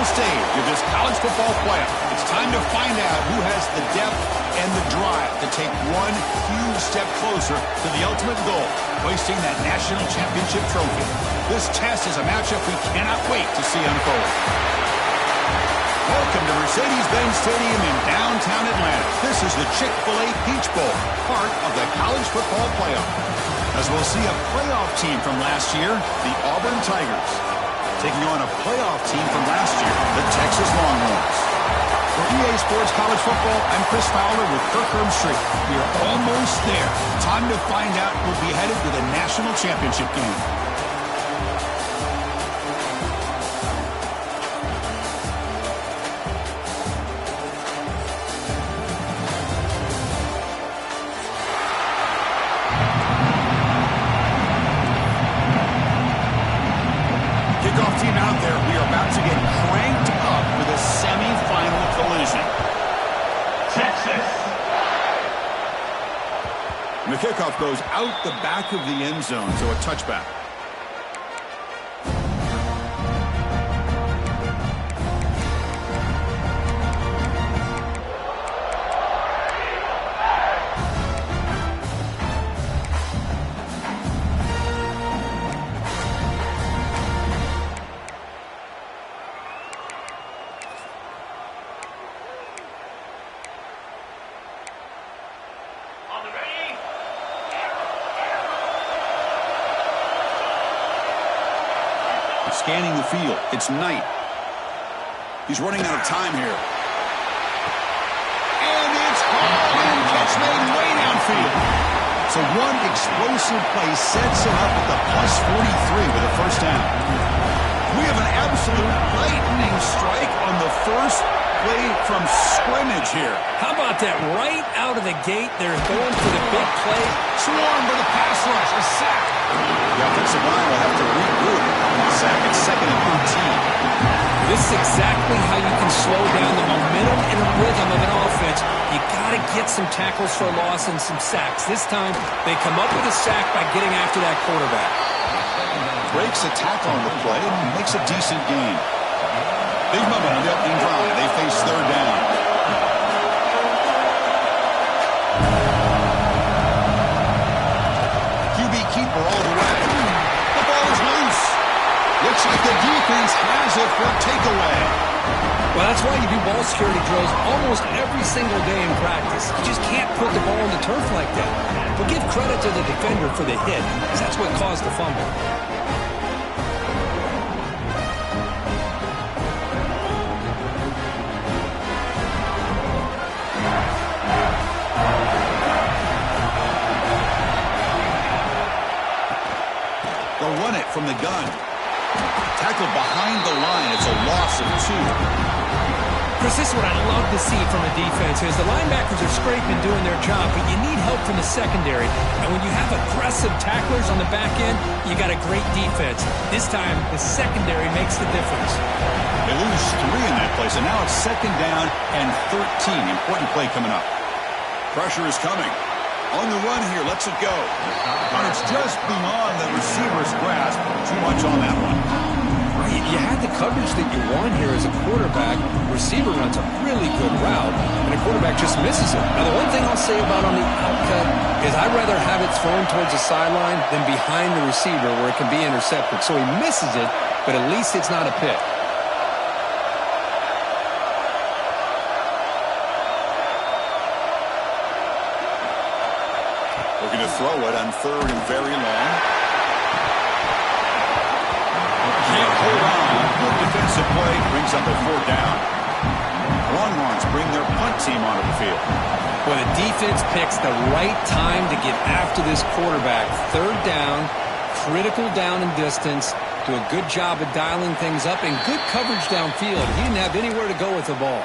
final stage of this college football playoff. It's time to find out who has the depth and the drive to take one huge step closer to the ultimate goal, hoisting that national championship trophy. This test is a matchup we cannot wait to see unfold. Welcome to Mercedes-Benz Stadium in downtown Atlanta. This is the Chick-fil-A Peach Bowl, part of the college football playoff. As we'll see a playoff team from last year, the Auburn Tigers, taking on a playoff team from last year, the Texas Longhorns. For EA Sports College Football, I'm Chris Fowler with Kirk Herbstreit. We are almost there. Time to find out who'll be headed to the national championship game. Kickoff team out there. We are about to get cranked up for the semifinal collision. Texas. And the kickoff goes out the back of the end zone, so a touchback. Scanning the field. It's Knight. He's running out of time here. And it's home. Catch made way downfield. So one explosive play sets him up at the +43 with a first down. We have an absolute lightning strike on the first play from scrimmage here. How about that? Right out of the gate, they're going for the big play. Swarm for the pass rush. A sack. The offensive line will have to regroup on the sack. It's 2nd and 13. This is exactly how you can slow down the momentum and rhythm of an offense. You got to get some tackles for a loss and some sacks. This time, they come up with a sack by getting after that quarterback. Breaks a tackle on the play and makes a decent gain. Big moment on the opening drive. They face 3rd down. QB keeper all the way. The ball is loose. Looks like the defense has it for a takeaway. Well, that's why you do ball security drills almost every single day in practice. You just can't put the ball on the turf like that. But give credit to the defender for the hit, because that's what caused the fumble. They'll run it from the gun. Tackled behind the line. It's a loss of 2. Chris, this is what I love to see from a defense is the linebackers are scraping, doing their job, but you need help from the secondary. And when you have aggressive tacklers on the back end, you got a great defense. This time, the secondary makes the difference. They lose 3 in that place, and now it's 2nd down and 13. Important play coming up. Pressure is coming. On the run here, lets it go. And it's just beyond the receiver's grasp. Too much on that one. You had the coverage that you want here as a quarterback. Receiver runs a really good route, and a quarterback just misses it. Now, the one thing I'll say about on the outcut is I'd rather have it thrown towards the sideline than behind the receiver where it can be intercepted. So he misses it, but at least it's not a pick. Looking to throw it on 3rd and very long. Can't hold on. Good defensive play. Brings up a 4th down. Longhorns bring their punt team onto the field. Well, the defense picks the right time to get after this quarterback. 3rd down, critical down and distance. Do a good job of dialing things up and good coverage downfield. He didn't have anywhere to go with the ball.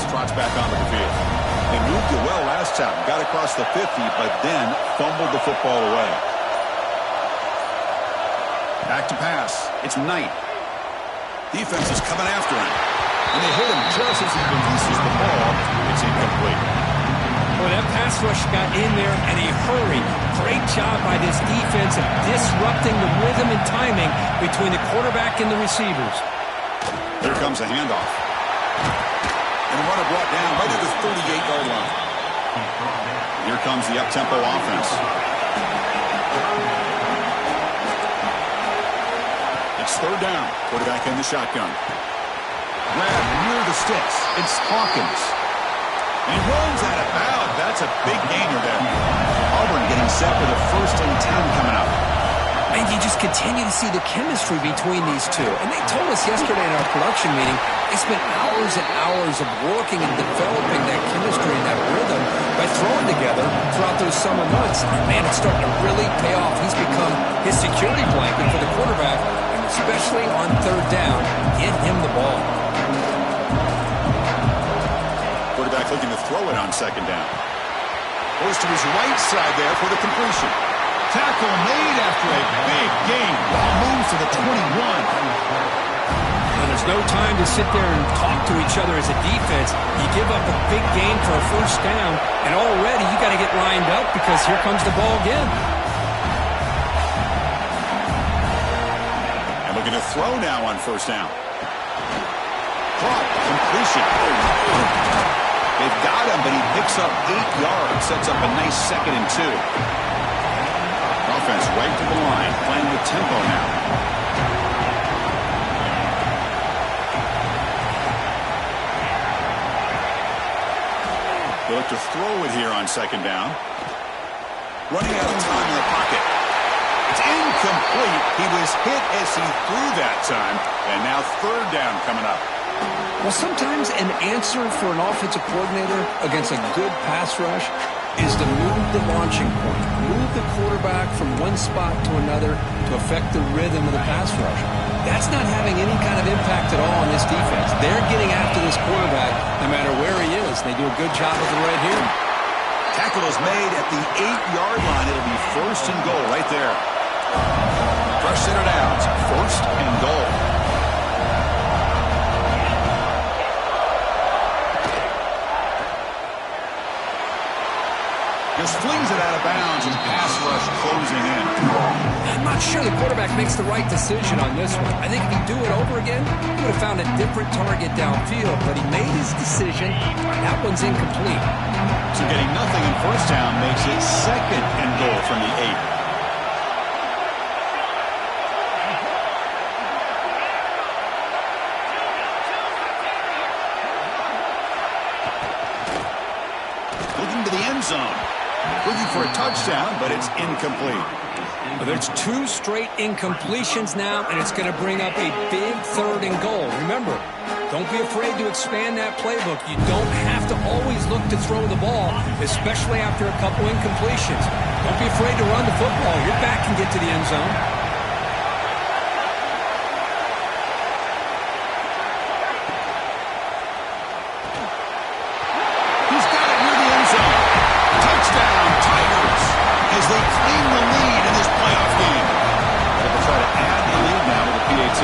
Trots back onto the field. They moved it well last time. Got across the 50, but then fumbled the football away. Back to pass. It's Knight. Defense is coming after him. And they hit him just passes and releases the ball. It's incomplete. Well, that pass rush got in there in a hurry. Great job by this defense of disrupting the rhythm and timing between the quarterback and the receivers. Here comes a handoff. And the runner brought down right at the 38-yard line. Here comes the up-tempo offense. It's third down. Quarterback in the shotgun. Grab near the sticks. It's Hawkins. And he runs out of bounds. That's a big gainer there. Auburn getting set for the 1st and 10 coming up. And you just continue to see the chemistry between these two. And they told us yesterday in our production meeting, they spent hours and hours of working and developing that chemistry and that rhythm by throwing together throughout those summer months. And man, it's starting to really pay off. He's become his security blanket for the quarterback, and especially on third down, get him the ball. Quarterback looking to throw it on second down. Goes to his right side there for the completion. Tackle made after a big gain. Ball moves to the 21. And there's no time to sit there and talk to each other as a defense. You give up a big gain for a 1st down, and already you got to get lined up because here comes the ball again. And looking to throw now on 1st down. Caught. Completion. They've got him, but he picks up 8 yards. Sets up a nice 2nd and 2. Offense right to the line, playing with tempo now. They look to throw it here on 2nd down. Running out of time in the pocket. It's incomplete. He was hit as he threw that time. And now 3rd down coming up. Well, sometimes an answer for an offensive coordinator against a good pass rush is to move the launching point, move the quarterback from one spot to another to affect the rhythm of the pass rush. That's not having any kind of impact at all on this defense. They're getting after this quarterback no matter where he is. They do a good job of it right here. Tackle is made at the 8-yard line. It'll be 1st and goal right there. Fresh center downs, 1st and goal. Just flings it out of bounds and pass rush closing in. I'm not sure the quarterback makes the right decision on this one. I think if he'd do it over again, he would have found a different target downfield, but he made his decision. That one's incomplete. So getting nothing in 1st down makes it 2nd and goal from the 8. Looking to the end zone. Looking for a touchdown, but it's incomplete. Well, there's 2 straight incompletions now, and it's going to bring up a big 3rd and goal. Remember, don't be afraid to expand that playbook. You don't have to always look to throw the ball, especially after a couple incompletions. Don't be afraid to run the football. Your back can get to the end zone. They claim the lead in this playoff game. They'll try to add the lead now to the PAT.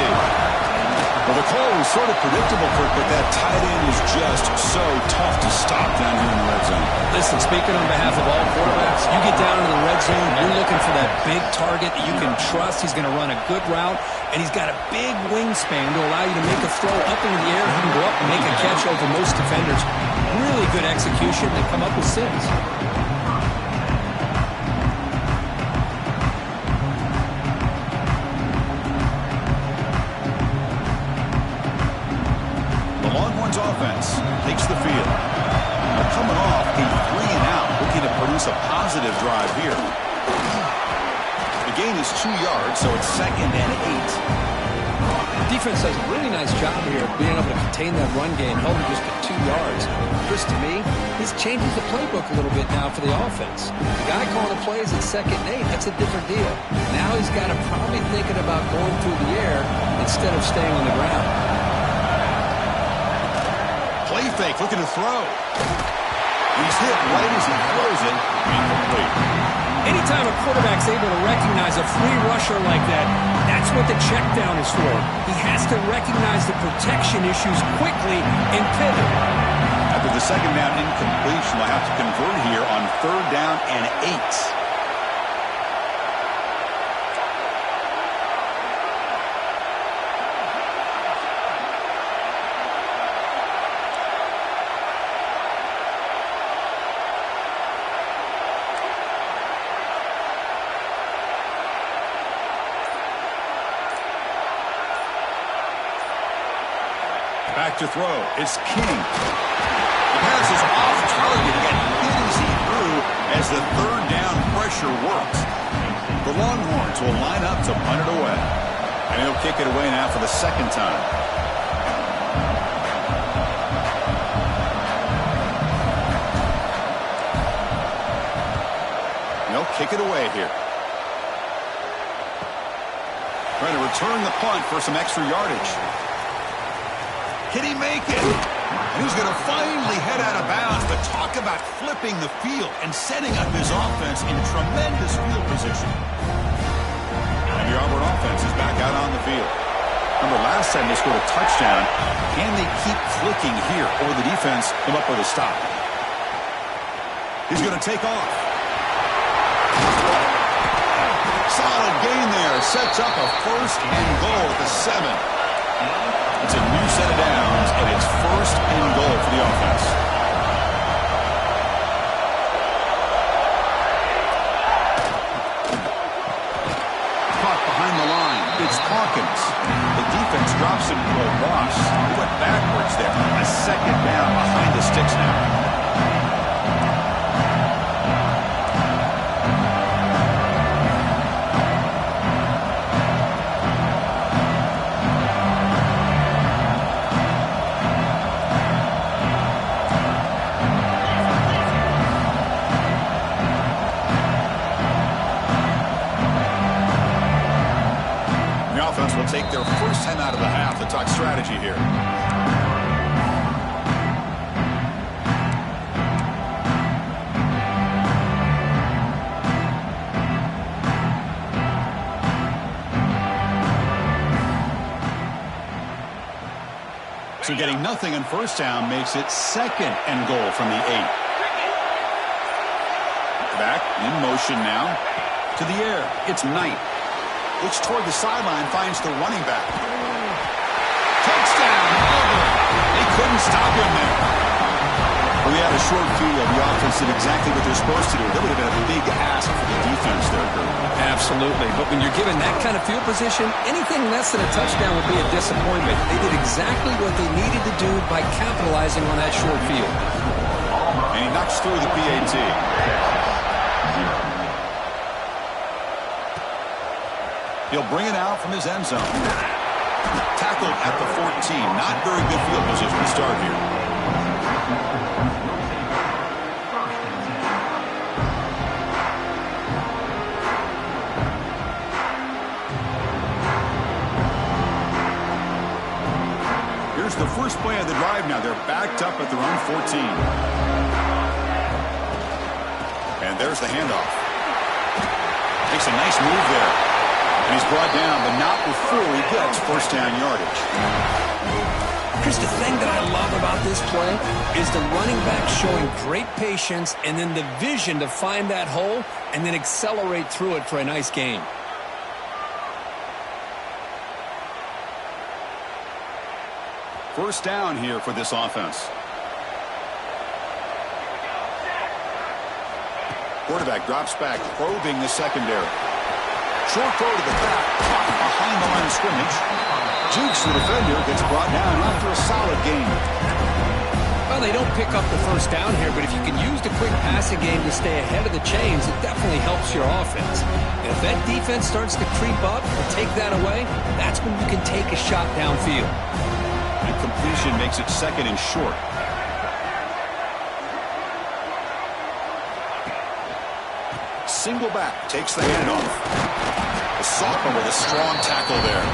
Well, the call was sort of predictable, Kirk, but that tight end is just so tough to stop down here in the red zone. Listen, speaking on behalf of all quarterbacks, you get down into the red zone, you're looking for that big target that you can trust. He's going to run a good route, and he's got a big wingspan to allow you to make a throw up into the air. He can go up and make a catch over most defenders. Really good execution. They come up with 6. Offense takes the field. Now coming off a 3-and-out, looking to produce a positive drive here. The gain is 2 yards, so it's 2nd and 8. The defense does a really nice job here of being able to contain that run game, held it just at 2 yards. Chris, to me, this changes the playbook a little bit now for the offense. The guy calling the plays at 2nd and 8, that's a different deal. Now he's got to probably thinking about going through the air instead of staying on the ground. Play fake, looking to throw. He's hit right as he throws it. Incomplete. Anytime a quarterback's able to recognize a free rusher like that, that's what the check down is for. He has to recognize the protection issues quickly and pivot. second down incompletion. They'll have to convert here on 3rd down and 8. Back to throw. It's King. The pass is off target, yet hits he through as the 3rd down pressure works. The Longhorns will line up to punt it away. And he'll kick it away now for the 2nd time. He'll kick it away here. Trying to return the punt for some extra yardage. Can he make it? He's going to finally head out of bounds, but talk about flipping the field and setting up his offense in tremendous field position. And the Auburn offense is back out on the field. Remember, last time they scored a touchdown. Can they keep clicking here, or the defense come up with a stop? He's going to take off. Solid gain there. Sets up a 1st and goal at the 7. It's a new set of downs, and it's 1st and goal for the offense. Caught behind the line. It's Hawkins. The defense drops him to a loss. He went backwards there. A 2nd down behind the sticks now. Will take their first time out of the half to talk strategy here. So getting nothing on 1st down makes it 2nd and goal from the 8. Back in motion now to the air. It's Knight. Looks toward the sideline, finds the running back. Touchdown, Auburn. They couldn't stop him there. Well, we had a short field. The offense did exactly what they're supposed to do. That would have been a big ask for the defense there, Kurt. Absolutely. But when you're given that kind of field position, anything less than a touchdown would be a disappointment. They did exactly what they needed to do by capitalizing on that short field. And he knocks through the PAT. He'll bring it out from his end zone. Tackled at the 14. Not very good field position to start here. Here's the first play of the drive now. They're backed up at their own 14. And there's the handoff. Makes a nice move there. And he's brought down, but not before he gets 1st down yardage. Chris, the thing that I love about this play is the running back showing great patience and then the vision to find that hole and then accelerate through it for a nice gain. First down here for this offense. Quarterback drops back, probing the secondary. Short throw to the back, caught behind the line of scrimmage. Jukes the defender, gets brought down after a solid gain. Well, they don't pick up the 1st down here, but if you can use the quick passing game to stay ahead of the chains, it definitely helps your offense. And if that defense starts to creep up and take that away, that's when you can take a shot downfield. And completion makes it 2nd and short. Single back, takes the handoff. The sophomore with a strong tackle there.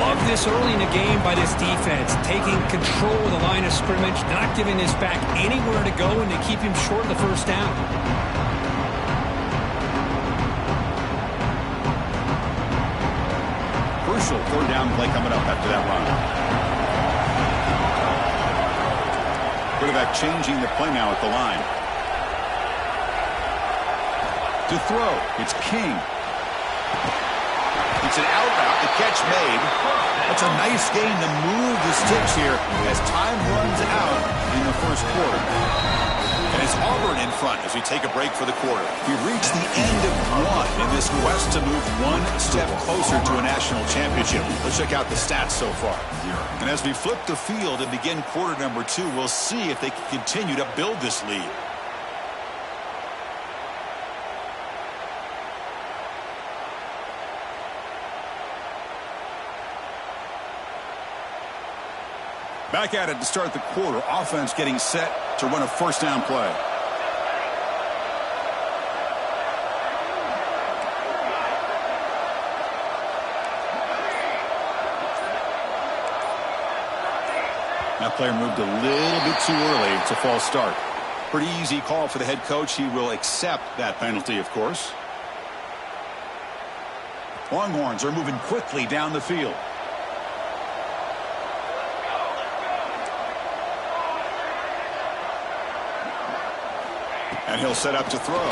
Love this early in the game by this defense, taking control of the line of scrimmage, not giving this back anywhere to go, and to keep him short of the 1st down. Crucial 3rd down play coming up after that run. Quarterback changing the play now at the line. To throw, it's King. It's an out route, the catch made. That's a nice gain to move the sticks here as time runs out in the first quarter. And it's Auburn in front as we take a break for the quarter. We've reached the end of one in this quest to move one step closer to a national championship. Let's check out the stats so far. And as we flip the field and begin quarter number 2, we'll see if they can continue to build this lead. Back at it to start the quarter. Offense getting set to run a first down play. That player moved a little bit too early. It's a false start. Pretty easy call for the head coach. He will accept that penalty, of course. Longhorns are moving quickly down the field. And he'll set up to throw. And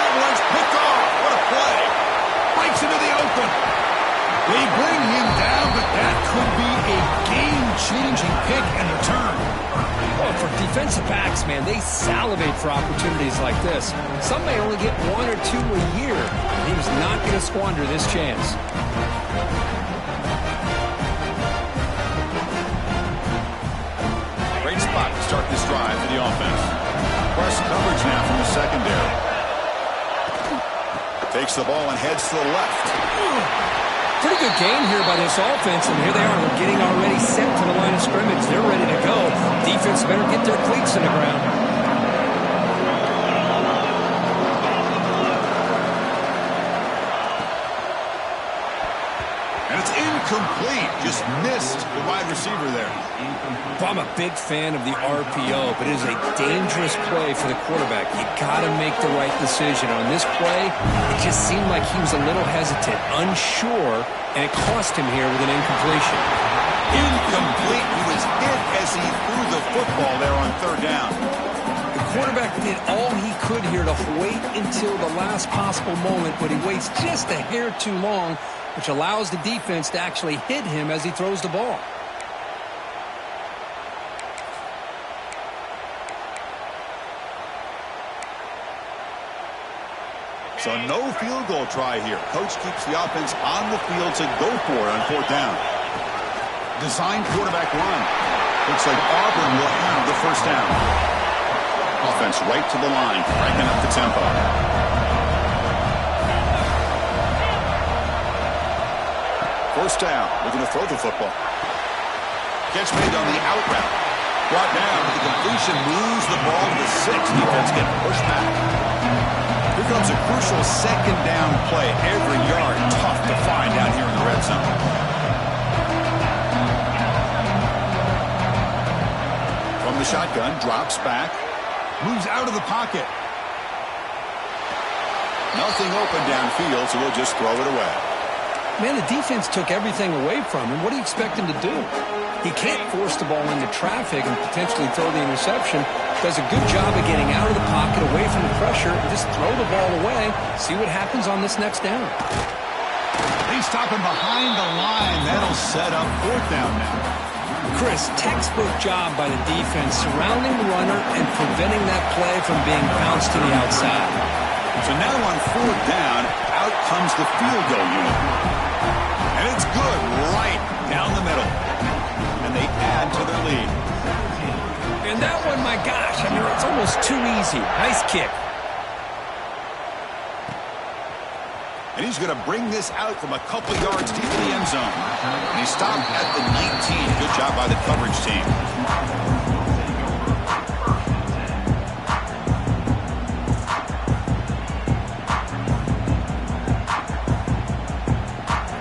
that one's picked off. What a play. Breaks into the open. They bring him down, but that could be a game-changing pick and return. Well, for defensive backs, man, they salivate for opportunities like this. Some may only get 1 or 2 a year. He was not going to squander this chance. Great spot to start this drive for the offense. Press coverage now from the secondary. Takes the ball and heads to the left. Pretty good game here by this offense, and here they are. They're getting already set to the line of scrimmage. They're ready to go. Defense better get their cleats in the ground. And it's incomplete. Just missed the wide receiver there. I'm a big fan of the RPO, but it is a dangerous play for the quarterback. You got to make the right decision. On this play, it just seemed like he was a little hesitant, unsure, and it cost him here with an incompletion. Incomplete. He was hit as he threw the football there on third down. The quarterback did all he could here to wait until the last possible moment, but he waits just a hair too long, which allows the defense to actually hit him as he throws the ball. So no field goal try here. Coach keeps the offense on the field to go for it on fourth down. Designed quarterback run. Looks like Auburn will have the first down. Offense right to the line, cranking up the tempo. First down. Looking to throw the football. Catch made on the out route. Brought down with the completion. Moves the ball to the 6. Defense getting pushed back. Here comes a crucial second down play. Every yard tough to find down here in the red zone. From the shotgun, drops back, moves out of the pocket. Nothing open downfield, so we'll just throw it away. Man, the defense took everything away from him. What do you expect him to do? He can't force the ball into traffic and potentially throw the interception. Does a good job of getting out of the pocket, away from the pressure, and just throw the ball away. See what happens on this next down. They stop him behind the line. That'll set up fourth down now. Chris, textbook job by the defense surrounding the runner and preventing that play from being bounced to the outside. So now on fourth down, out comes the field goal unit. And it's good right down the middle. And they add to their lead. And that one, my gosh, I mean, it's almost too easy. Nice kick. And he's going to bring this out from a couple yards deep in the end zone. And he stopped at the 19. Good job by the coverage team.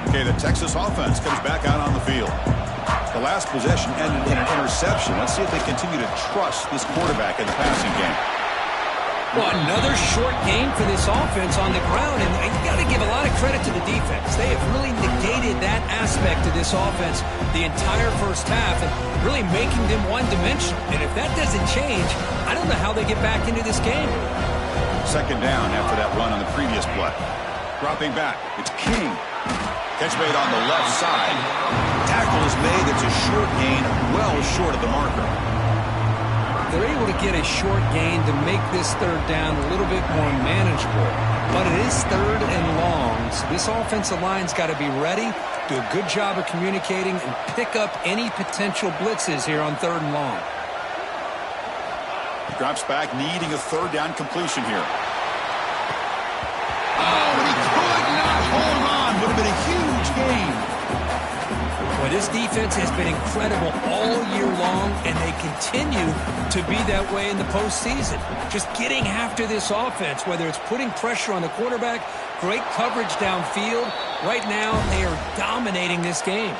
Okay, the Texas offense comes back out on the field. The last possession ended in an interception. Let's see if they continue to trust this quarterback in the passing game. Well, another short gain for this offense on the ground, and you got to give a lot of credit to the defense. They have really negated that aspect of this offense the entire first half and really making them one-dimensional. And if that doesn't change, I don't know how they get back into this game. Second down after that run on the previous play. Dropping back, it's King. Catch made on the left side. Tackle is made. It's a short gain, well short of the marker. They're able to get a short gain to make this third down a little bit more manageable. But it is third and long, so this offensive line's got to be ready, do a good job of communicating, and pick up any potential blitzes here on third and long. Drops back, needing a third down completion here. Oh, and he could not hold on. Would have been a huge gain. Well, this defense has been incredible all year long, and they continue to be that way in the postseason. Just getting after this offense, whether it's putting pressure on the quarterback, great coverage downfield. Right now, they are dominating this game.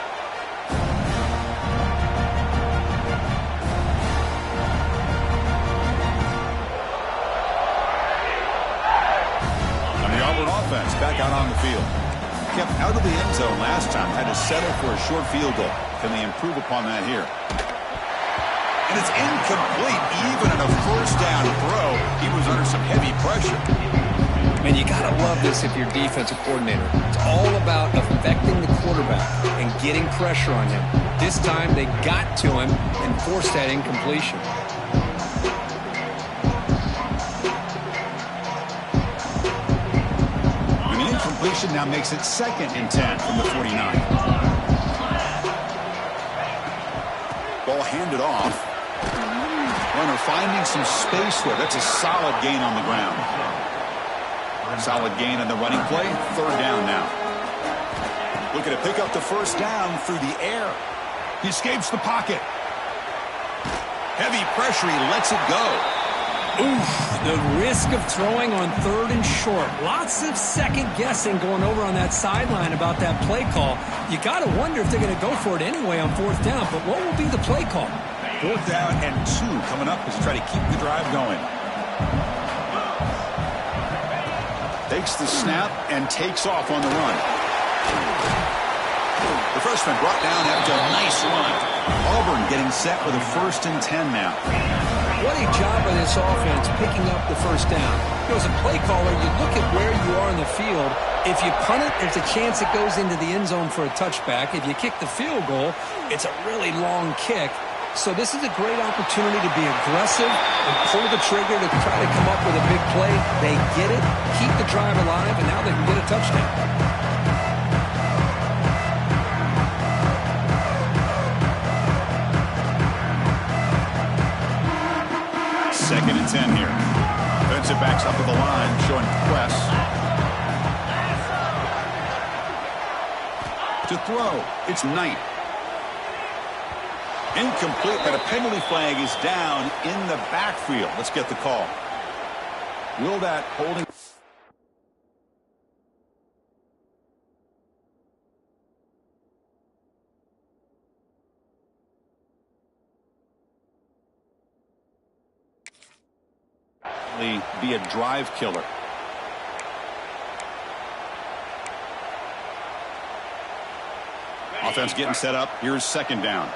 On the Auburn offense, back out on the field. Kept out of the end zone last time, had to settle for a short field goal. Can they improve upon that here? And it's incomplete. Even in a first down throw, he was under some heavy pressure. Man, you got to love this if you're defensive coordinator. It's all about affecting the quarterback and getting pressure on him. This time they got to him and forced that incompletion. Now makes it 2nd and 10 from the 49. Ball handed off. Runner finding some space there. That's a solid gain on the ground. Solid gain on the running play. Third down now. Looking to pick up the first down through the air. He escapes the pocket. Heavy pressure. He lets it go. Oof, the risk of throwing on third and short. Lots of second guessing going over on that sideline about that play call. You got to wonder if they're going to go for it anyway on fourth down, but what will be the play call? Fourth down and 2 coming up as they try to keep the drive going. Takes the snap and takes off on the run. The freshman brought down after a nice run. Auburn getting set with a 1st and 10 now. What a job by this offense picking up the first down. As a play caller, you look at where you are in the field. If you punt it, there's a chance it goes into the end zone for a touchback. If you kick the field goal, it's a really long kick. So this is a great opportunity to be aggressive and pull the trigger to try to come up with a big play. They get it, keep the drive alive, and now they can get a touchdown. 2nd and 10 here. Defensive backs up to the line, showing press. To throw, it's Knight. Incomplete, but a penalty flag is down in the backfield. Let's get the call. Will that holding... be a drive killer. Offense getting set up. Here's 2nd down.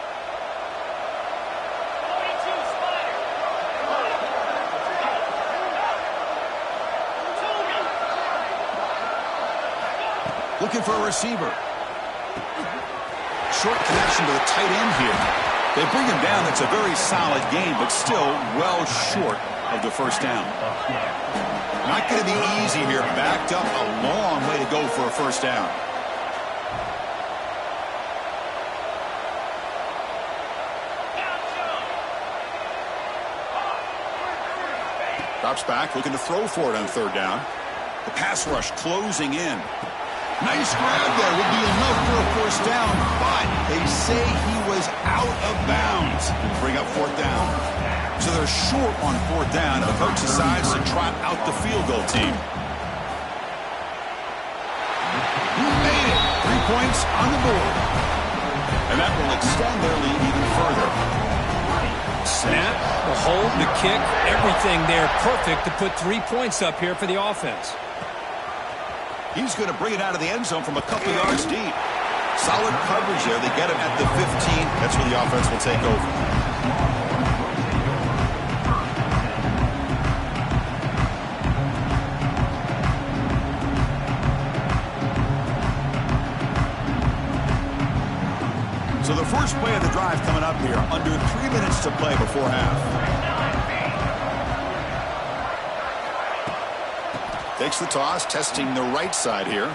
Looking for a receiver. Short connection to the tight end here. They bring him down. That's a very solid game, but still well short of the first down. Not going to be easy here. Backed up a long way to go for a first down. Drops back, looking to throw for it on 3rd down. The pass rush closing in. Nice grab there. Would be enough for a first down, but they say he was out of bounds. Bring up 4th down. So they're short on 4th down, and the coach decides to trot out the field goal team. He made it. 3 points on the board. And that will extend their lead even further. Snap. The hold, the kick, everything there perfect to put 3 points up here for the offense. He's going to bring it out of the end zone from a couple yards deep. Solid coverage there. They get him at the 15. That's where the offense will take over. So the first play of the drive coming up here. Under 3 minutes to play before half. Takes the toss, testing the right side here.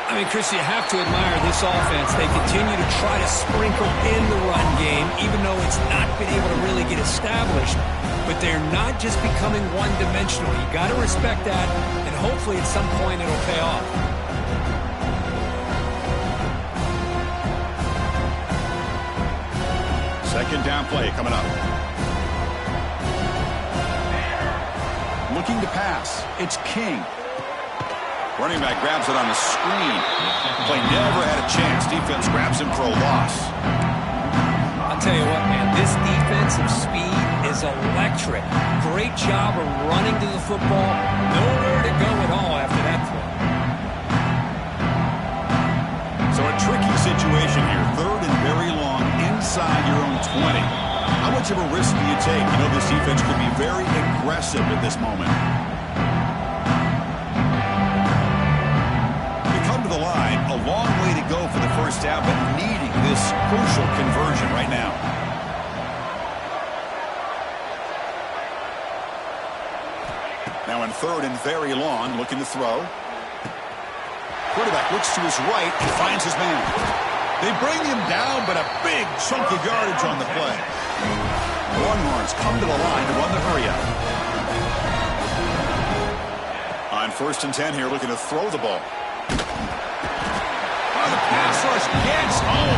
I mean, Chris, you have to admire this offense. They continue to try to sprinkle in the run game, even though it's not been able to really get established. But they're not just becoming one-dimensional. You got to respect that, and hopefully at some point it'll pay off. Second down play coming up. Looking to pass. It's King. Running back grabs it on the screen. Play never had a chance. Defense grabs him for a loss. I'll tell you what, man. This defensive speed is electric. Great job of running to the football. Nowhere to go at all after that throw. So a tricky situation here. Third and very long inside your own 20. How much of a risk do you take? You know this defense could be very aggressive at this moment. They come to the line. A long way to go for the first down, but needing this crucial conversion right now. Now in third and very long, looking to throw. Quarterback looks to his right and finds his man. They bring him down, but a big chunk of yardage on the play. Longhorns come to the line to run the hurry-up. On first and 10 here, looking to throw the ball. Oh, the pass rush gets home.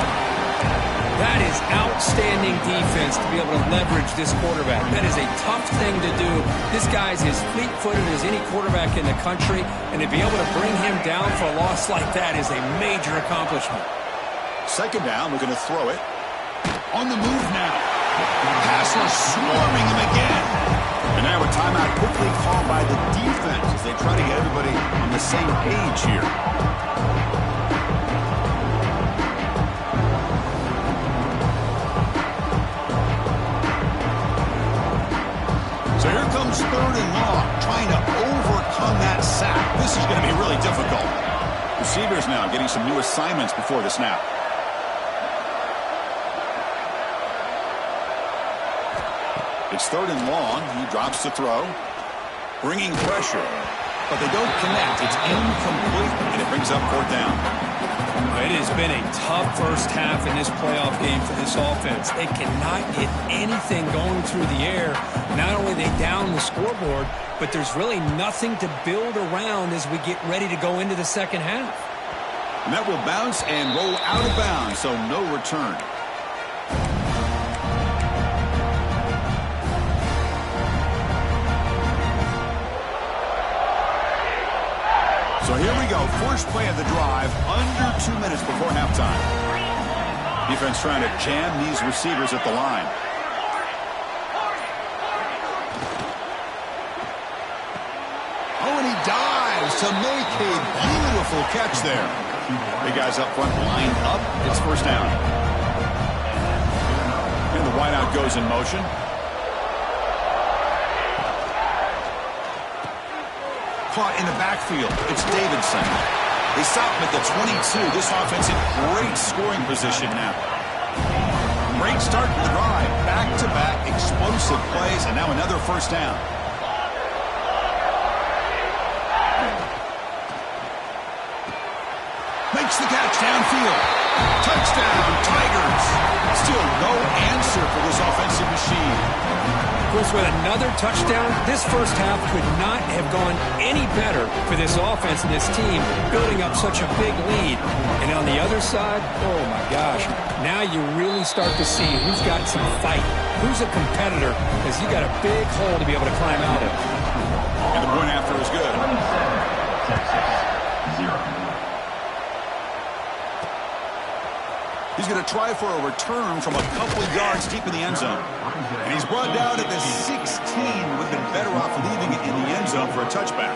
That is outstanding defense to be able to leverage this quarterback. That is a tough thing to do. This guy's as fleet-footed as any quarterback in the country, and to be able to bring him down for a loss like that is a major accomplishment. Second down, looking to throw it. On the move now. Passer swarming him again. And now a timeout quickly called by the defense as they try to get everybody on the same page here. So here comes third and long, trying to overcome that sack. This is going to be really difficult. Receivers now getting some new assignments before the snap. It's third and long. He drops the throw. Bringing pressure. But they don't connect. It's incomplete. And it brings up fourth down. It has been a tough first half in this playoff game for this offense. They cannot get anything going through the air. Not only they down the scoreboard, but there's really nothing to build around as we get ready to go into the second half. And that will bounce and roll out of bounds, so no return. So here we go. First play of the drive, under 2 minutes before halftime. Defense trying to jam these receivers at the line. Oh, and he dives to make a beautiful catch there. Big guys up front lined up. It's first down. And the wideout goes in motion. Caught in the backfield. It's Davidson. They stop him at the 22. This offense in great scoring position now. Great start to the drive. Back-to-back explosive plays, and now another first down. Makes the catch downfield. Touchdown, Tigers. Still no answer for this offensive machine. Of course, with another touchdown, this first half could not have gone any better for this offense and this team, building up such a big lead. And on the other side, oh my gosh, now you really start to see who's got some fight, who's a competitor, because you got a big hole to be able to climb out of. And the point after is good. 0. He's going to try for a return from a couple yards deep in the end zone. And he's brought down at the 16. Would have been better off leaving it in the end zone for a touchback.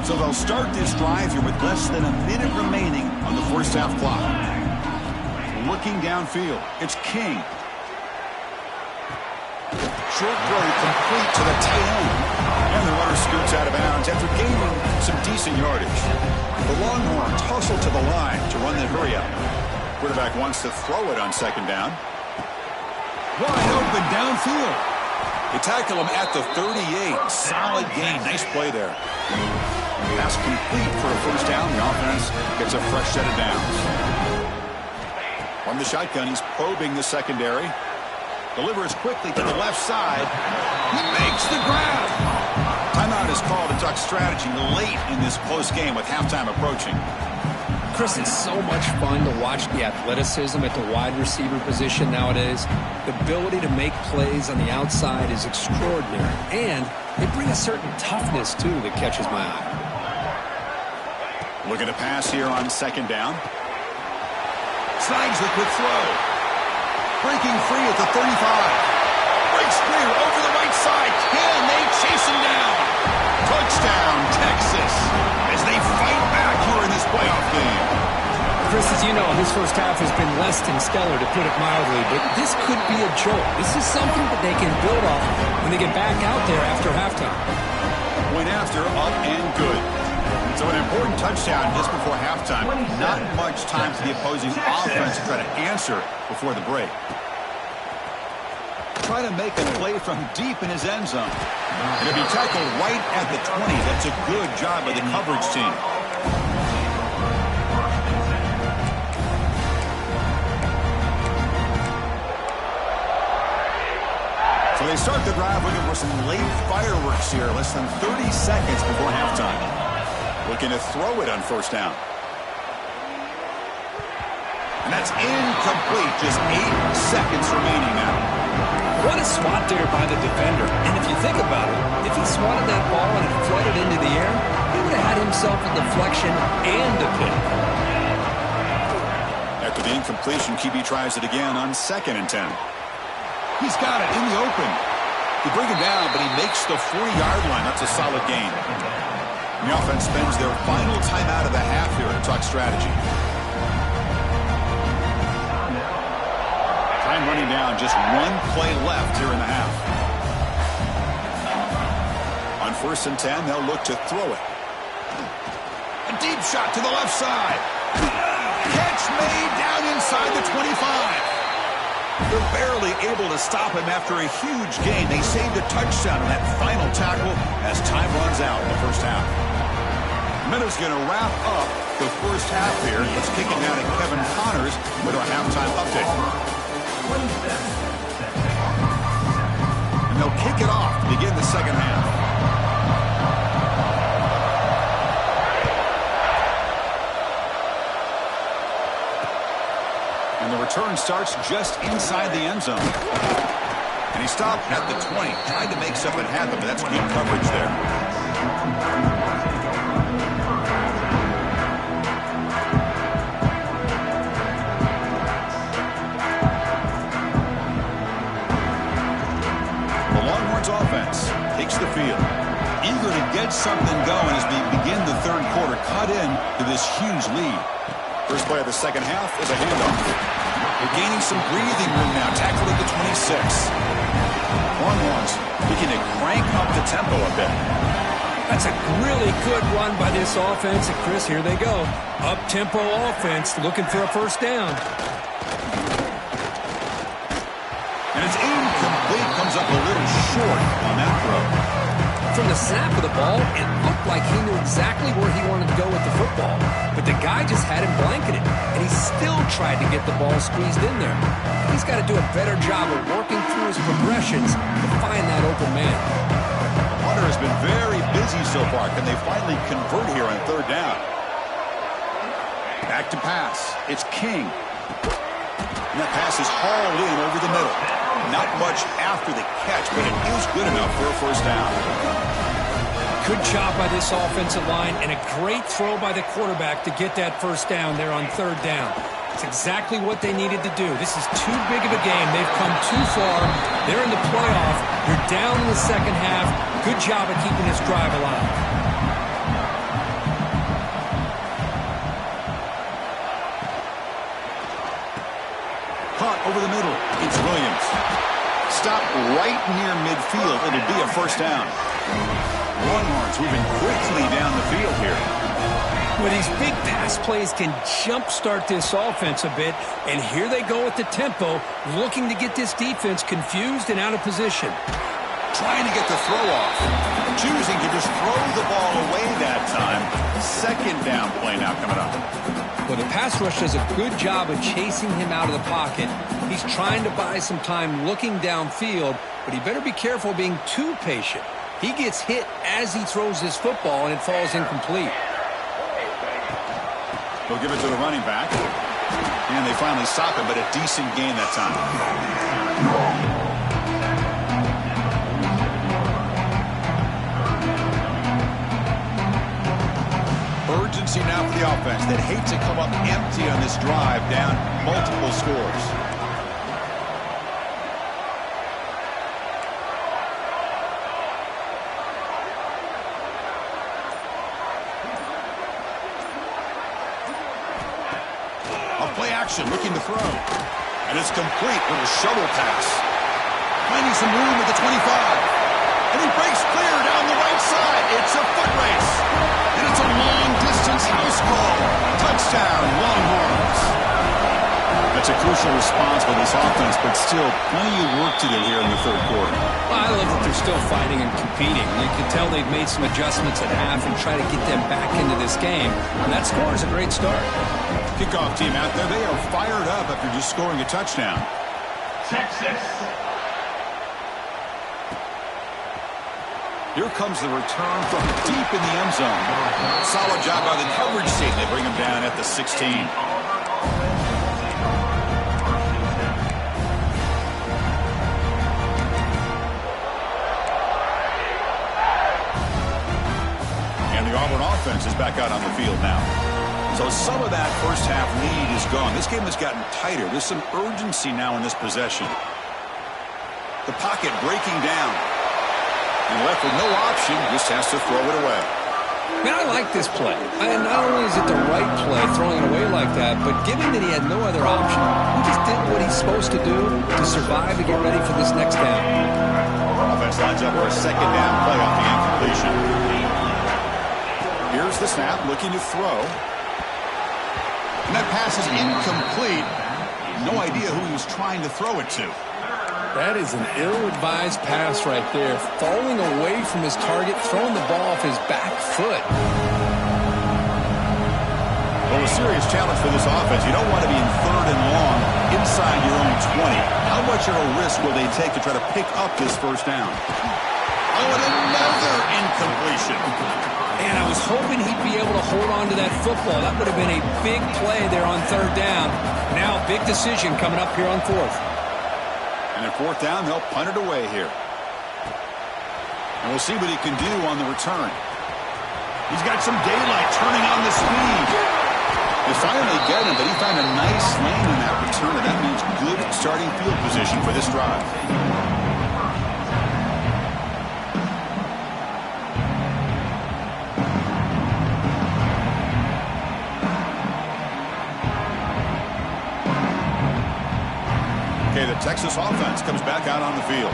So they'll start this drive here with less than a minute remaining on the first half clock. Looking downfield, it's King. Short throw complete to the tight end. And the runner scoots out of bounds after gaining some decent yardage. The Longhorns hustle to the line to run the hurry up. Quarterback wants to throw it on second down. Wide open downfield. They tackle him at the 38. Solid gain. Nice play there. Pass complete for a first down. The offense gets a fresh set of downs. From the shotgun, he's probing the secondary. Delivers quickly to the left side. He makes the grab. Timeout is called to talk strategy late in this close game with halftime approaching. Chris, it's so much fun to watch the athleticism at the wide receiver position nowadays. The ability to make plays on the outside is extraordinary. And they bring a certain toughness, too, that catches my eye. Looking to pass here on second down. Slides the quick throw. Breaking free at the 35. Breaks clear over the right side. Can they chase him down? Touchdown, Texas, as they fight back here in this playoff game. Chris, as you know, this first half has been less than stellar, to put it mildly, but this could be a jolt. This is something that they can build off when they get back out there after halftime. Went after, up and good. So an important touchdown just before halftime. Not much time for the opposing offense to try to answer before the break. Trying to make a play from deep in his end zone. And it'll be tackled right at the 20. That's a good job by the coverage team. So they start the drive looking for some late fireworks here. Less than 30 seconds before halftime. Looking to throw it on first down. And that's incomplete. Just 8 seconds remaining now. What a swat there by the defender. And if you think about it, if he swatted that ball and it flooded into the air, he would have had himself a deflection and a pick. After the incompletion, QB tries it again on 2nd and 10. He's got it in the open. They bring him down, but he makes the 40-yard line. That's a solid gain. And the offense spends their final timeout of the half here to talk strategy. Time running down, just 1 play left here in the half. On 1st and 10, they'll look to throw it. A deep shot to the left side. Catch made down inside the 25. They're barely able to stop him after a huge gain. They saved a touchdown on that final tackle as time runs out in the first half. Minutes going to wrap up the first half here. Let's kick it down to Kevin Connors with our halftime update. And they'll kick it off to begin the second half. And the return starts just inside the end zone. And he stopped at the 20. Tried to make something happen, but that's good coverage there. Offense takes the field. Eager to get something going as we begin the third quarter. Cut in to this huge lead. First play of the second half is a handoff. They're gaining some breathing room now. Tackled at the 26. Longhorns looking to crank up the tempo a bit. That's a really good run by this offense. And Chris, here they go. Up-tempo offense looking for a first down. And it's incomplete. Comes up a little short on that throw. From the snap of the ball, it looked like he knew exactly where he wanted to go with the football. But the guy just had him blanketed, and he still tried to get the ball squeezed in there. He's got to do a better job of working through his progressions to find that open man. Hunter has been very busy so far. Can they finally convert here on third down? Back to pass. It's King. And that pass is hauled in over the middle. Not much after the catch, but it is good enough for a first down. Good job by this offensive line and a great throw by the quarterback to get that first down there on third down. It's exactly what they needed to do. This is too big of a game. They've come too far. They're in the playoff. You're down in the second half. Good job of keeping this drive alive. Caught over the middle. It's Williams. Stop right near midfield. It'll be a first down. Longhorns moving quickly down the field here. Well, these big pass plays can jumpstart this offense a bit, and here they go with the tempo, looking to get this defense confused and out of position. Trying to get the throw off. Choosing to just throw the ball away that time. Second down play now coming up. Well, the pass rush does a good job of chasing him out of the pocket. He's trying to buy some time looking downfield, but he better be careful being too patient. He gets hit as he throws his football, and it falls incomplete. They'll give it to the running back. And they finally stop him, but a decent gain that time. Urgency now for the offense that hate to come up empty on this drive, down multiple scores. Play action, looking to throw. And it's complete with a shovel pass. Finding some room at the 25. And he breaks clear down the right side. It's a foot race. And it's a long-distance house call. Touchdown, Longhorns. That's a crucial response by this offense, but still plenty of work to do here in the third quarter. Well, I love that they're still fighting and competing. You can tell they've made some adjustments at half and try to get them back into this game. And that score is a great start. Kickoff team out there, they are fired up after just scoring a touchdown. Texas. Here comes the return from deep in the end zone. Solid job by the coverage team. They bring him down at the 16. And the Auburn offense is back out on the field now. So some of that first half lead is gone. This game has gotten tighter. There's some urgency now in this possession. The pocket breaking down. And left with no option, just has to throw it away. Man, I like this play. And not only is it the right play, throwing it away like that, but given that he had no other option, he just did what he's supposed to do to survive and get ready for this next down. Offense lines up for a second down play off the incompletion. Here's the snap, looking to throw. And that pass is incomplete. No idea who he was trying to throw it to. That is an ill-advised pass right there. Falling away from his target, throwing the ball off his back foot. Well, a serious challenge for this offense. You don't want to be in third and long inside your own 20. How much of a risk will they take to try to pick up this first down? Oh, and another incompletion. And I was hoping he'd be able to hold on to that football. That would have been a big play there on third down. Now, big decision coming up here on fourth. And at fourth down, they'll punt it away here. And we'll see what he can do on the return. He's got some daylight turning on the speed. They finally get him, but he found a nice lane in that return, and that means good starting field position for this drive. Okay, the Texas offense comes back out on the field.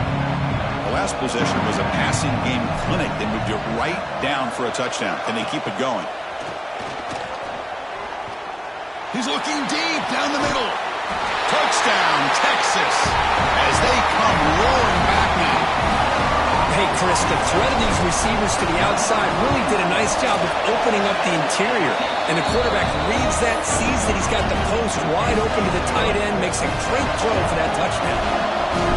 The last possession was a passing game clinic. They moved it right down for a touchdown. Can they keep it going? He's looking deep down the middle. Touchdown, Texas, as they come roaring back now. Hey, Chris, the threat of these receivers to the outside really did a nice job of opening up the interior. And the quarterback reads that, sees that he's got the post wide open to the tight end, makes a great throw for that touchdown.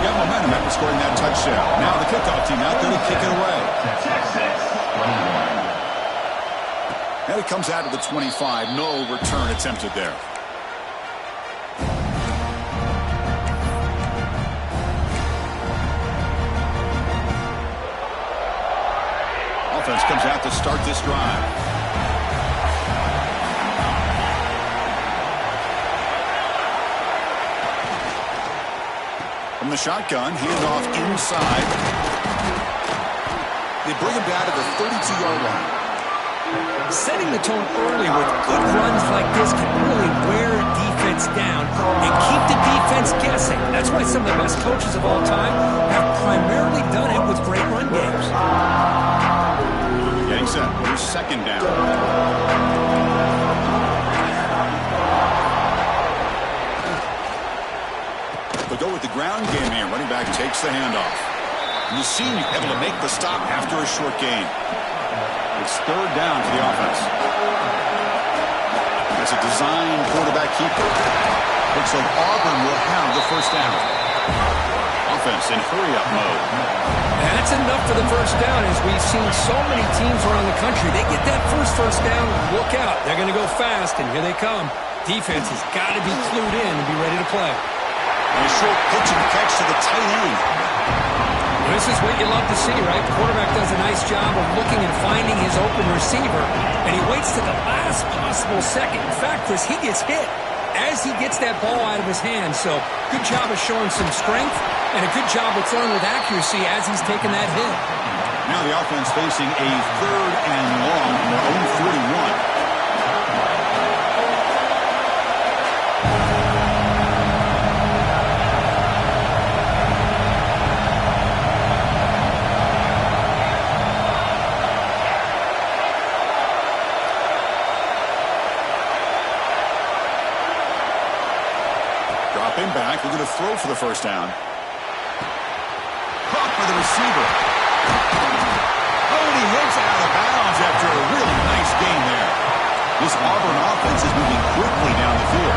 Got momentum after scoring that touchdown. Now the kickoff team out there to kick it away. And it comes out of the 25. No return attempted there. offense comes out to start this drive. From the shotgun, he is off inside. They bring him down to the 32-yard line. Setting the tone early with good runs like this can really wear a defense down and keep the defense guessing. That's why some of the best coaches of all time have primarily done it with great run games. Getting set for second down. They'll go with the ground game here. Running back takes the handoff. And the senior able to make the stop after a short gain. It's third down for the offense. It's a design quarterback keeper. Looks like Auburn will have the first down. Offense in hurry-up mode. That's enough for the first down, as we've seen so many teams around the country. They get that first down, look out. They're going to go fast, and here they come. Defense has got to be clued in and be ready to play. And a short pitch and catch to the tight end. This is what you love to see, right? The quarterback does a nice job of looking and finding his open receiver, and he waits to the last possible second. In fact, Chris, he gets hit as he gets that ball out of his hand. So good job of showing some strength, and a good job of throwing with accuracy as he's taking that hit. Now the offense facing a third and long from their own 41. Back, we're going to throw for the first down. Caught by the receiver. Oh, and he hits out of bounds after a really nice gain there. This Auburn offense is moving quickly down the field.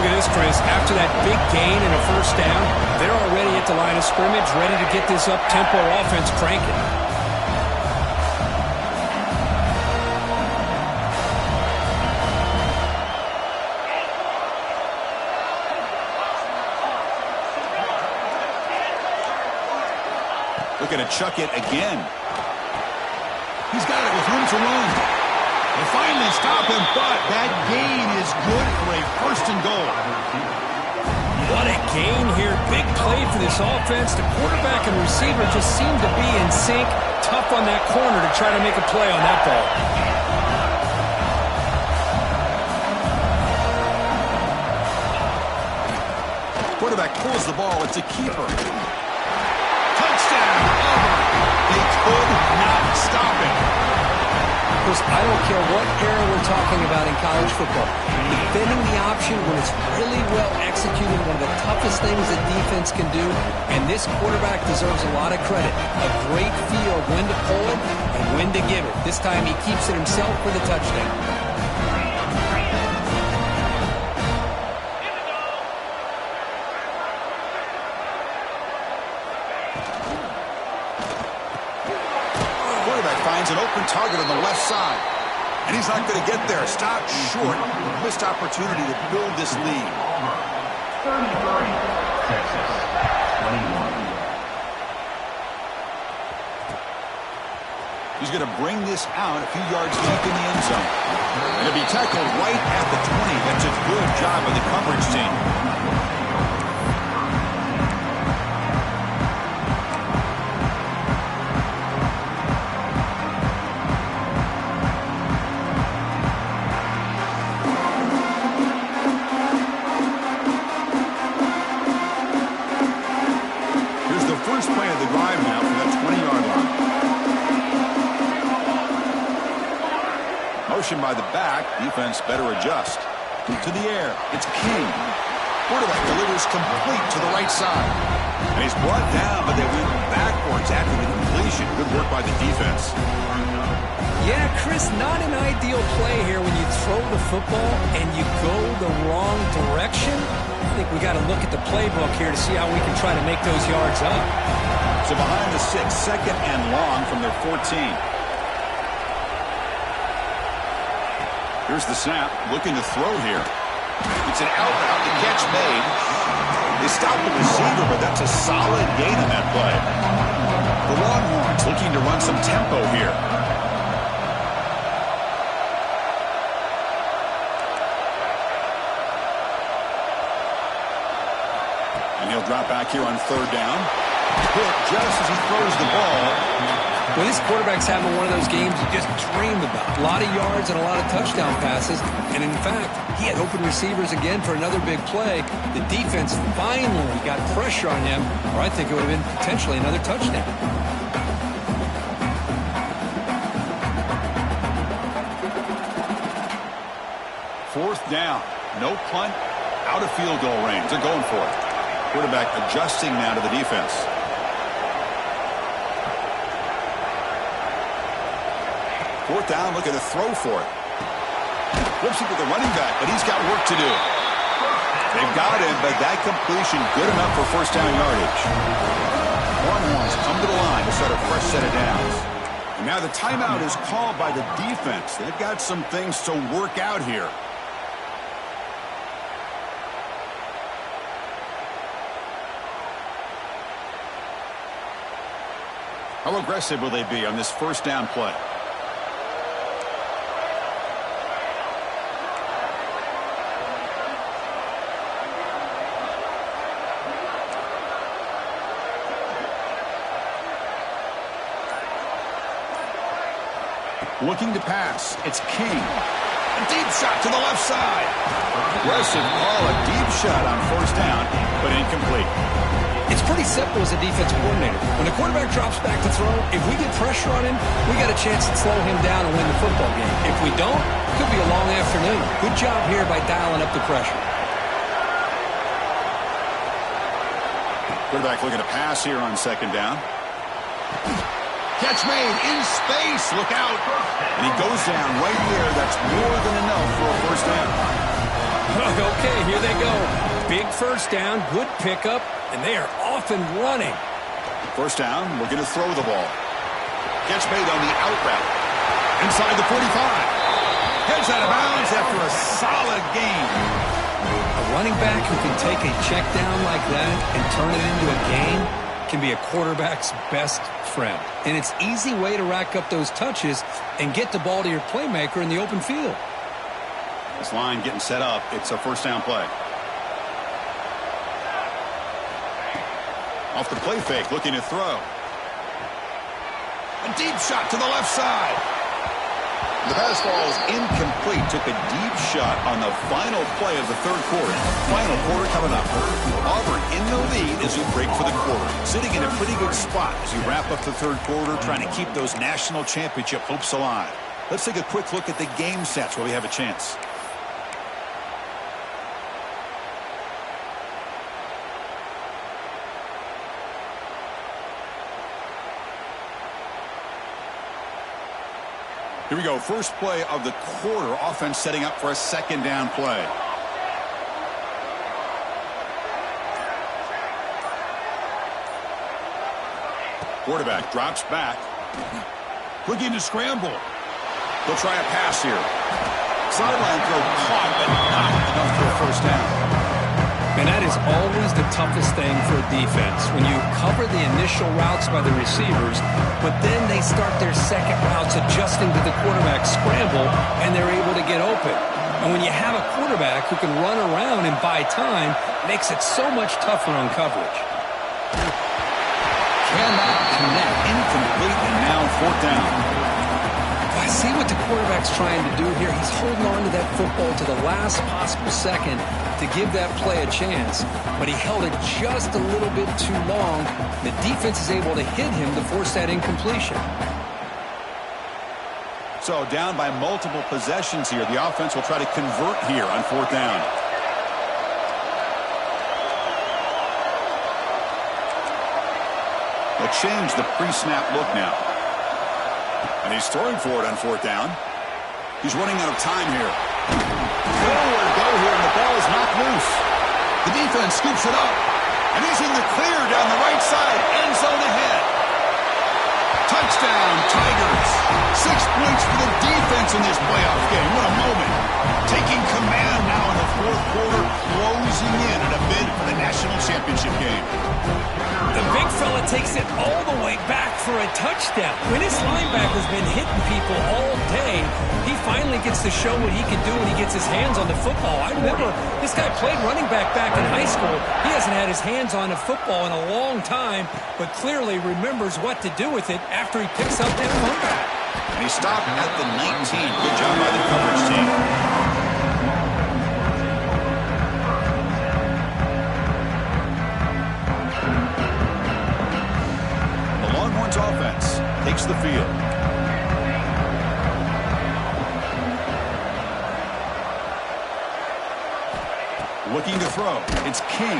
Look at this, Chris. After that big gain and a first down, they're already at the line of scrimmage, ready to get this up-tempo offense cranking. Looking to chuck it again. He's got it with room to run. They finally stop him, but that gain is good for a first and goal. What a gain here. Big play for this offense. The quarterback and receiver just seem to be in sync. Tough on that corner to try to make a play on that ball. Quarterback pulls the ball. It's a keeper. Touchdown, Auburn. They could not stop it. Chris, I don't care what era we're talking about in college football. Defending the option when it's really well executed, one of the toughest things that defense can do, and this quarterback deserves a lot of credit. A great feel of when to pull it and when to give it. This time he keeps it himself for the touchdown. An open target on the left side. And he's not going to get there. Stopped short. Missed opportunity to build this lead. 33, Texas, 21. He's going to bring this out a few yards deep in the end zone. And he'll be tackled right at the 20. That's a good job by the coverage team. By the back, defense better adjust. To the air, it's King. Quarterback delivers complete to the right side. And he's brought down, but they went backwards after the completion. Good work by the defense. Yeah, Chris, not an ideal play here when you throw the football and you go the wrong direction. I think we got to look at the playbook here to see how we can try to make those yards up. So behind the 6, second and long from their 14. Here's the snap, looking to throw here. It's an out-route, the catch made. They stopped the receiver, but that's a solid gain on that play. The Longhorns looking to run some tempo here. And he'll drop back here on third down. Hit just as he throws the ball. Well, this quarterback's having one of those games you just dream about. A lot of yards and a lot of touchdown passes. And in fact, he had open receivers again for another big play. The defense finally got pressure on him, or I think it would have been potentially another touchdown. Fourth down. No punt. Out of field goal range. They're going for it. Quarterback adjusting now to the defense. Fourth down, looking to throw for it. Flips it to the running back, but he's got work to do. They've got him, but that completion good enough for first down yardage. Longhorns come to the line to start a fresh set of downs. And now the timeout is called by the defense. They've got some things to work out here. How aggressive will they be on this first down play? Looking to pass. It's King. A deep shot to the left side. Aggressive call, a deep shot on first down, but incomplete. It's pretty simple as a defensive coordinator. When the quarterback drops back to throw, if we get pressure on him, we got a chance to slow him down and win the football game. If we don't, it could be a long afternoon. Good job here by dialing up the pressure. Quarterback looking to pass here on second down. Catch made in space. Look out. And he goes down right there. That's more than enough for a first down. Okay, here they go. Big first down, good pickup, and they are off and running. First down, we're going to throw the ball. Catch made on the out route. Inside the 45. Heads out of bounds after a solid gain. A running back who can take a check down like that and turn it into a gain can be a quarterback's best friend. And it's an easy way to rack up those touches and get the ball to your playmaker in the open field. This line getting set up. It's a first down play. Off the play fake, looking to throw. A deep shot to the left side. The pass ball is incomplete. Took a deep shot on the final play of the third quarter. Final quarter coming up. Auburn in the lead as we break for the quarter. Sitting in a pretty good spot as you wrap up the third quarter, trying to keep those national championship hopes alive. Let's take a quick look at the game sets where we have a chance. Here we go. First play of the quarter. Offense setting up for a second down play. Quarterback drops back. Looking to scramble. They'll try a pass here. Sideline throw caught, but not enough for a first down. And that is always the toughest thing for a defense. When you cover the initial routes by the receivers, but then they start their second routes adjusting to the quarterback scramble, and they're able to get open. And when you have a quarterback who can run around and buy time, it makes it so much tougher on coverage. Cannot connect. Incomplete, and now fourth down. I see what the quarterback's trying to do here. He's holding on to that football to the last possible second to give that play a chance, but he held it just a little bit too long. The defense is able to hit him to force that incompletion. So down by multiple possessions here. The offense will try to convert here on fourth down. They'll change the pre-snap look now. And he's throwing for it on fourth down. He's running out of time here. Nowhere to go here, and the ball is knocked loose. The defense scoops it up. And he's in the clear down the right side. End zone ahead. Touchdown, Tigers. 6 points for the defense in this playoff game. What a moment. Taking command now in the fourth quarter, closing in a bid for the national championship game. The big fella takes it all the way back for a touchdown. When this linebacker's been hitting people all day, he finally gets to show what he can do when he gets his hands on the football. I remember this guy played running back in high school. He hasn't had his hands on a football in a long time, but clearly remembers what to do with it after he picks up that comeback. And he stopped at the 19. Good job by the coverage team. The Longhorns offense takes the field. Looking to throw. It's King.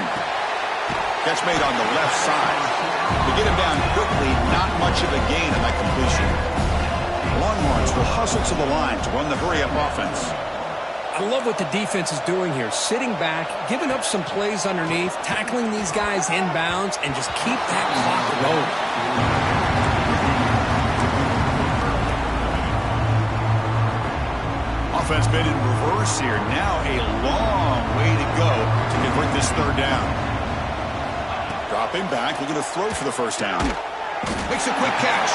Catch made on the left side. To get him down quickly, not much of a gain on that completion. The Longhorns will hustle to the line to run the hurry-up offense. I love what the defense is doing here. Sitting back, giving up some plays underneath, tackling these guys inbounds, and just keep that clock rolling. Offense been in reverse here. Now a long way to go to convert this third down. Dropping back, looking to throw for the first down. Makes a quick catch.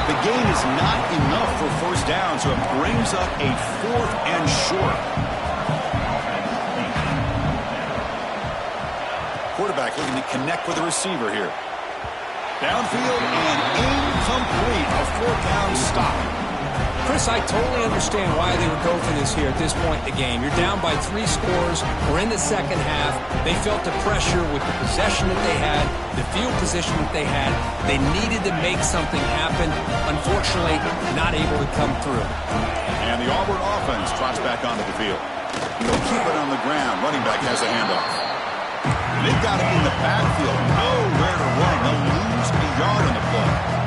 The gain is not enough for first down, so it brings up a 4th and short. Quarterback looking to connect with the receiver here. Downfield and incomplete. A 4th down stop. Chris, I totally understand why they would go for this here at this point in the game. You're down by 3 scores. We're in the second half. They felt the pressure with the possession that they had, the field position that they had. They needed to make something happen. Unfortunately, not able to come through. And the Auburn offense trots back onto the field. They'll keep it on the ground. Running back has a handoff. They've got it in the backfield. Nowhere to run. They'll lose a yard on the play.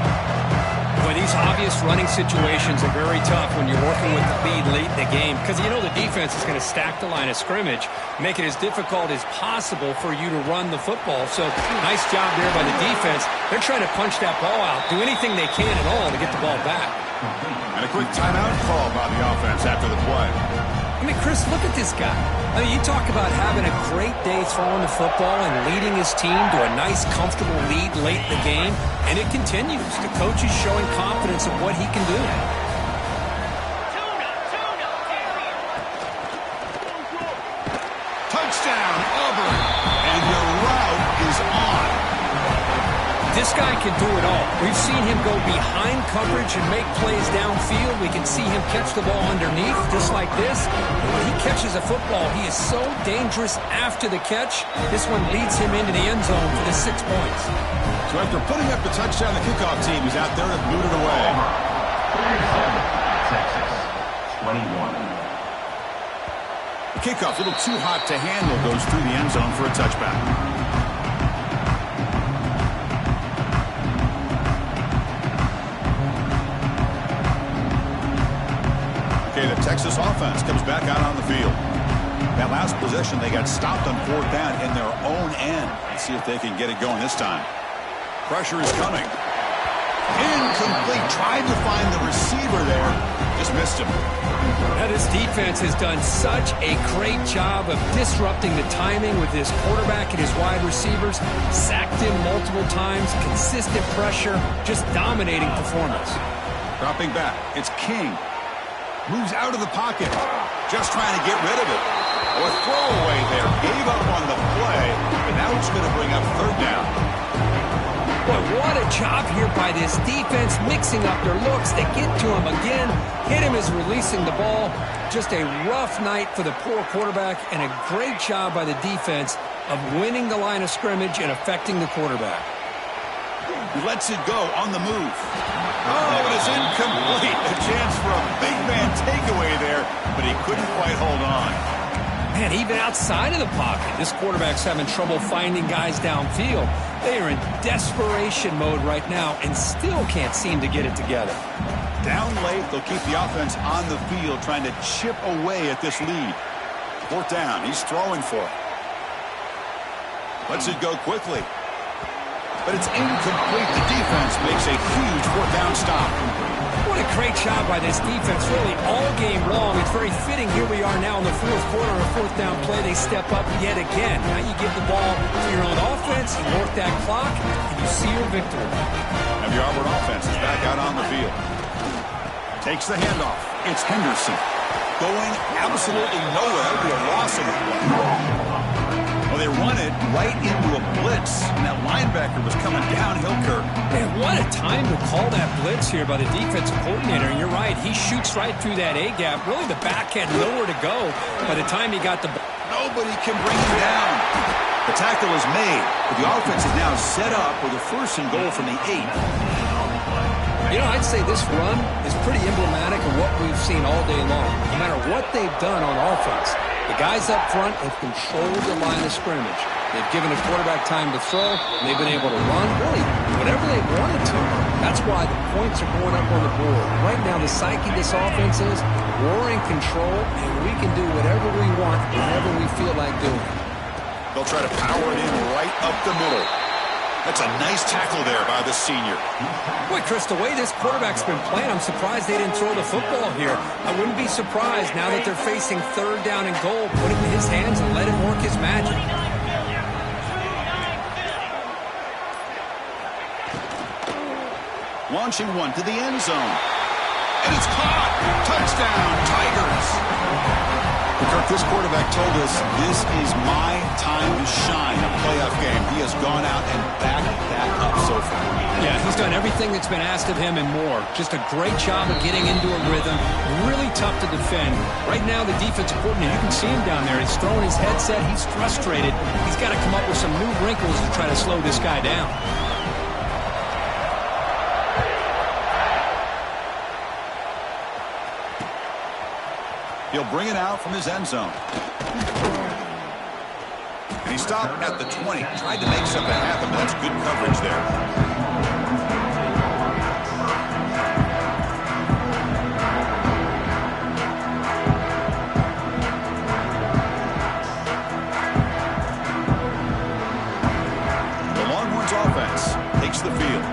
Boy, these obvious running situations are very tough when you're working with the lead late in the game because you know the defense is going to stack the line of scrimmage, make it as difficult as possible for you to run the football. So nice job there by the defense. They're trying to punch that ball out, do anything they can at all to get the ball back. And a quick timeout call by the offense after the play. I mean, Chris, look at this guy. I mean, you talk about having a great day throwing the football and leading his team to a nice, comfortable lead late in the game, and it continues. The coach is showing confidence of what he can do. Touchdown, Auburn, and your route is on. This guy can do it all. We've seen him go behind coverage and make plays downfield. We can see him catch the ball underneath just like this. And when he catches a football, he is so dangerous after the catch. This one leads him into the end zone for the 6 points. So after putting up the touchdown, the kickoff team is out there to boot it away. 37, Texas, 21. The kickoff, a little too hot to handle, goes through the end zone for a touchback. The Texas offense comes back out on the field. That last possession, they got stopped on 4th down in their own end. Let's see if they can get it going this time. Pressure is coming. Incomplete. Tried to find the receiver there. Just missed him. Now, this defense has done such a great job of disrupting the timing with his quarterback and his wide receivers. Sacked him multiple times. Consistent pressure. Just dominating performance. Dropping back. It's King. Moves out of the pocket. Just trying to get rid of it. Oh, a throwaway there. Gave up on the play. But now it's going to bring up 3rd down. Boy, what a job here by this defense. Mixing up their looks. They get to him again. Hit him as releasing the ball. Just a rough night for the poor quarterback. And a great job by the defense of winning the line of scrimmage and affecting the quarterback. He lets it go on the move. Oh, it is incomplete. A chance for a big man takeaway there, but he couldn't quite hold on. Man, even outside of the pocket, this quarterback's having trouble finding guys downfield. They are in desperation mode right now and still can't seem to get it together. Down late, they'll keep the offense on the field, trying to chip away at this lead. 4th down, he's throwing for it. Lets it go quickly. But it's incomplete. The defense makes a huge 4th down stop. What a great job by this defense, really all game long. It's very fitting. Here we are now in the fourth quarter on a fourth down play. They step up yet again. Now you give the ball to your own offense, you work that clock, and you see your victory. And the Auburn offense is back out on the field. Takes the handoff. It's Henderson. Going absolutely nowhere. Be a loss of a play. Well, they run it right into a blitz, and that linebacker was coming downhill, Kirk. Man, what a time to call that blitz here by the defensive coordinator. And you're right, he shoots right through that A-gap. Really, the back had nowhere to go by the time he got the ball. Nobody can bring him down. The tackle is made, but the offense is now set up with a first and goal from the 8. You know, I'd say this run is pretty emblematic of what we've seen all day long. No matter what they've done on offense, the guys up front have controlled the line of scrimmage. They've given the quarterback time to throw, and they've been able to run, really, whatever they wanted to. That's why the points are going up on the board. Right now, the psyche of this offense is we're in control, and we can do whatever we want whenever we feel like doing it. They'll try to power it in right up the middle. That's a nice tackle there by the senior. Boy, Chris, the way this quarterback's been playing, I'm surprised they didn't throw the football here. I wouldn't be surprised now that they're facing third down and goal. Put it in his hands and let him work his magic. Launching one to the end zone. And it's caught. Touchdown, Tigers. Kirk, this quarterback told us this is my time to shine in a playoff game. He has gone out and backed that up so far. Yeah, he's done everything that's been asked of him and more. Just a great job of getting into a rhythm. Really tough to defend. Right now, the defensive coordinator, you can see him down there. He's throwing his headset. He's frustrated. He's got to come up with some new wrinkles to try to slow this guy down. He'll bring it out from his end zone. And he stopped at the 20. Tried to make something happen, but that's good coverage there. The Longhorns offense takes the field.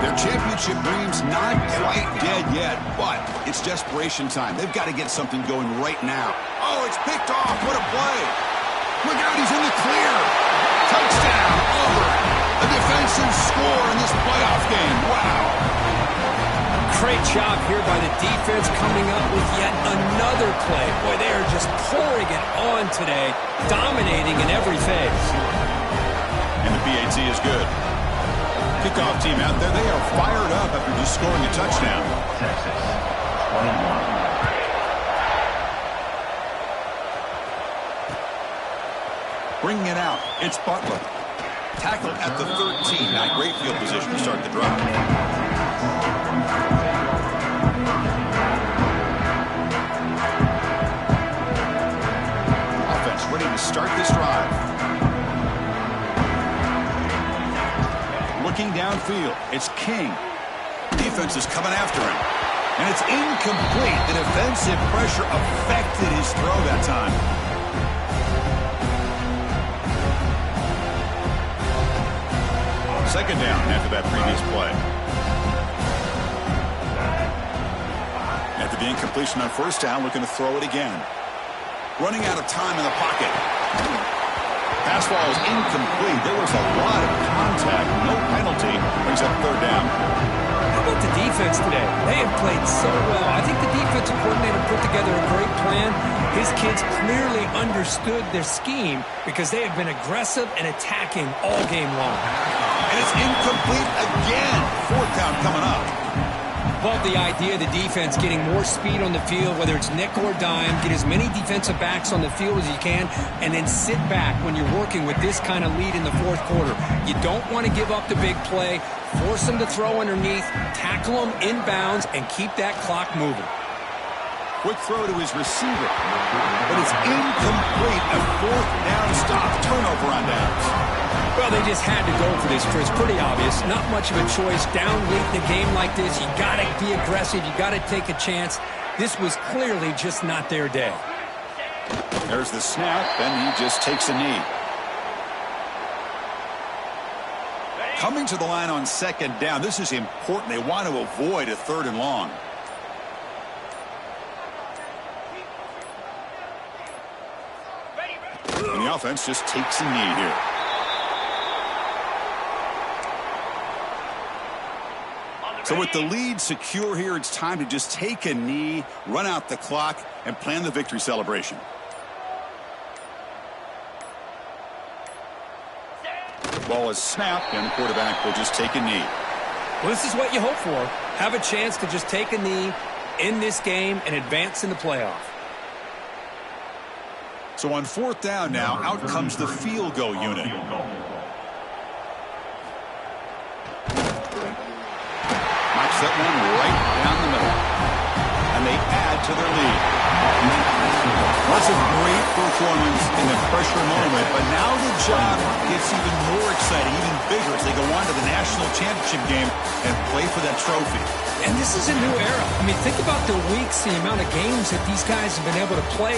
Their championship dream's not quite dead yet, but it's desperation time. They've got to get something going right now. Oh, it's picked off. What a play. Look out, he's in the clear. Touchdown, Auburn. A defensive score in this playoff game. Wow. Great job here by the defense coming up with yet another play. Boy, they are just pouring it on today, dominating in every phase. And the PAT is good. Kickoff team out there, they are fired up after just scoring a touchdown. Texas, 21. Bringing it out, it's Butler. Tackle at the 13. Now great field position to start the drive. Offense ready to start this drive. Looking downfield, it's King. Defense is coming after him. And it's incomplete. The defensive pressure affected his throw that time. Second down after that previous play. After the incompletion on first down, looking to throw it again. Running out of time in the pocket. Pass ball is incomplete. There was a lot of contact. No penalty. Brings up third down. How about the defense today? They have played so well. I think the defensive coordinator put together a great plan. His kids clearly understood their scheme because they have been aggressive and attacking all game long. And it's incomplete again. Fourth down coming up. Love the idea of the defense getting more speed on the field, whether it's nickel or dime, get as many defensive backs on the field as you can, and then sit back when you're working with this kind of lead in the fourth quarter. You don't want to give up the big play, force them to throw underneath, tackle them inbounds, and keep that clock moving. Quick throw to his receiver, but it's incomplete. A fourth down stop, turnover on downs. Well, they just had to go for this, Chris. Pretty obvious. Not much of a choice. Down late in a game like this, you got to be aggressive. You got to take a chance. This was clearly just not their day. There's the snap, and he just takes a knee. Coming to the line on second down, this is important. They want to avoid a 3rd and long. And the offense just takes a knee here. So with the lead secure here, it's time to just take a knee, run out the clock, and plan the victory celebration. The ball is snapped, and the quarterback will just take a knee. Well, this is what you hope for. Have a chance to just take a knee in this game and advance in the playoff. So on 4th down now, out comes the field goal unit. Knocks that one right down the middle. And they add to their lead. Was a great performance in the pressure moment, but now the job gets even more exciting, even bigger as they go on to the national championship game and play for that trophy. And this is a new era. I mean, think about the weeks, the amount of games that these guys have been able to play.